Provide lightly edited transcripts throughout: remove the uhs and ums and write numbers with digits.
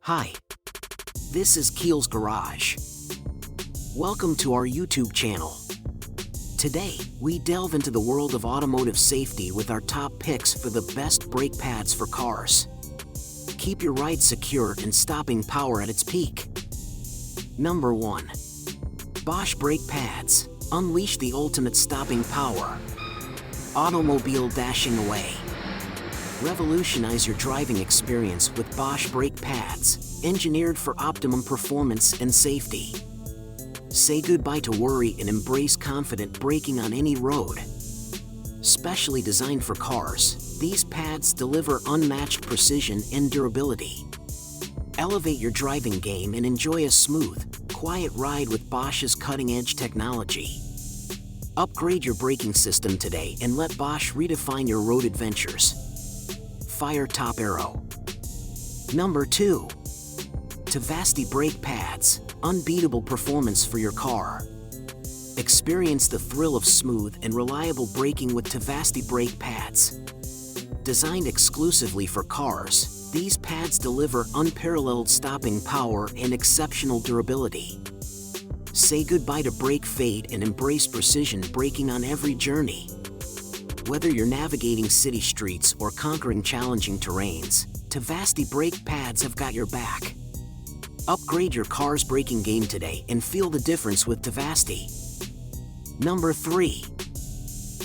Hi, this is Keel's Garage. Welcome to our YouTube channel. Today, we delve into the world of automotive safety with our top picks for the best brake pads for cars. Keep your ride secure and stopping power at its peak. Number 1. Bosch brake pads. Unleash the ultimate stopping power. Automobile dashing away. Revolutionize your driving experience with Bosch brake pads, engineered for optimum performance and safety. Say goodbye to worry and embrace confident braking on any road. Specially designed for cars, these pads deliver unmatched precision and durability. Elevate your driving game and enjoy a smooth, quiet ride with Bosch's cutting-edge technology. Upgrade your braking system today and let Bosch redefine your road adventures. Fire Top Arrow. Number 2. Tavasti brake pads. Unbeatable performance for your car. Experience the thrill of smooth and reliable braking with Tavasti brake pads. Designed exclusively for cars, these pads deliver unparalleled stopping power and exceptional durability. Say goodbye to brake fade and embrace precision braking on every journey. Whether you're navigating city streets or conquering challenging terrains, Tavasti brake pads have got your back. Upgrade your car's braking game today and feel the difference with Tavasti. Number 3.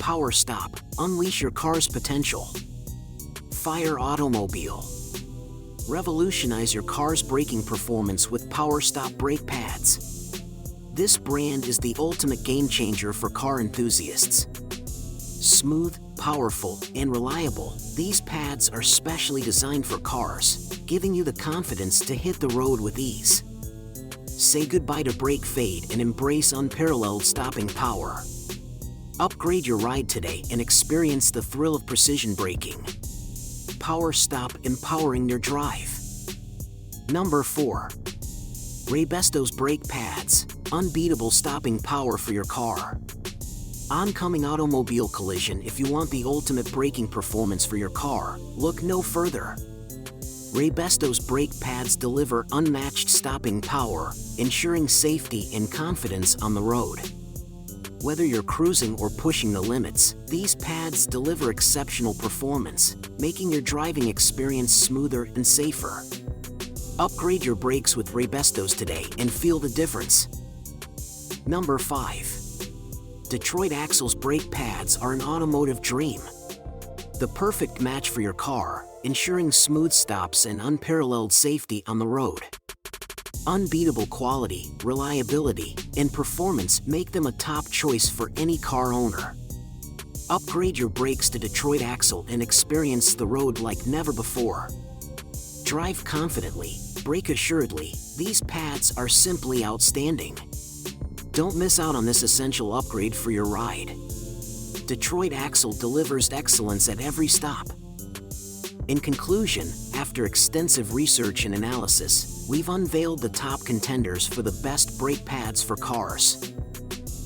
Power Stop. Unleash your car's potential. Fire Automobile. Revolutionize your car's braking performance with Power Stop brake pads. This brand is the ultimate game changer for car enthusiasts. Smooth, powerful, and reliable, these pads are specially designed for cars, giving you the confidence to hit the road with ease. Say goodbye to brake fade and embrace unparalleled stopping power. Upgrade your ride today and experience the thrill of precision braking. Power Stop, empowering your drive. Number 4. Raybestos brake pads. Unbeatable stopping power for your car. Oncoming automobile collision. If you want the ultimate braking performance for your car, look no further. Raybestos brake pads deliver unmatched stopping power, ensuring safety and confidence on the road. Whether you're cruising or pushing the limits, these pads deliver exceptional performance, making your driving experience smoother and safer. Upgrade your brakes with Raybestos today and feel the difference. Number 5. Detroit Axle's brake pads are an automotive dream. The perfect match for your car, ensuring smooth stops and unparalleled safety on the road. Unbeatable quality, reliability, and performance make them a top choice for any car owner. Upgrade your brakes to Detroit Axle and experience the road like never before. Drive confidently, brake assuredly, these pads are simply outstanding. Don't miss out on this essential upgrade for your ride. Detroit Axle delivers excellence at every stop. In conclusion, after extensive research and analysis, we've unveiled the top contenders for the best brake pads for cars.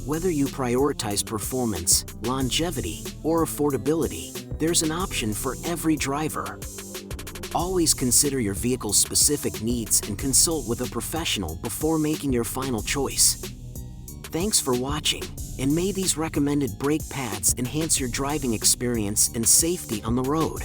Whether you prioritize performance, longevity, or affordability, there's an option for every driver. Always consider your vehicle's specific needs and consult with a professional before making your final choice. Thanks for watching, and may these recommended brake pads enhance your driving experience and safety on the road.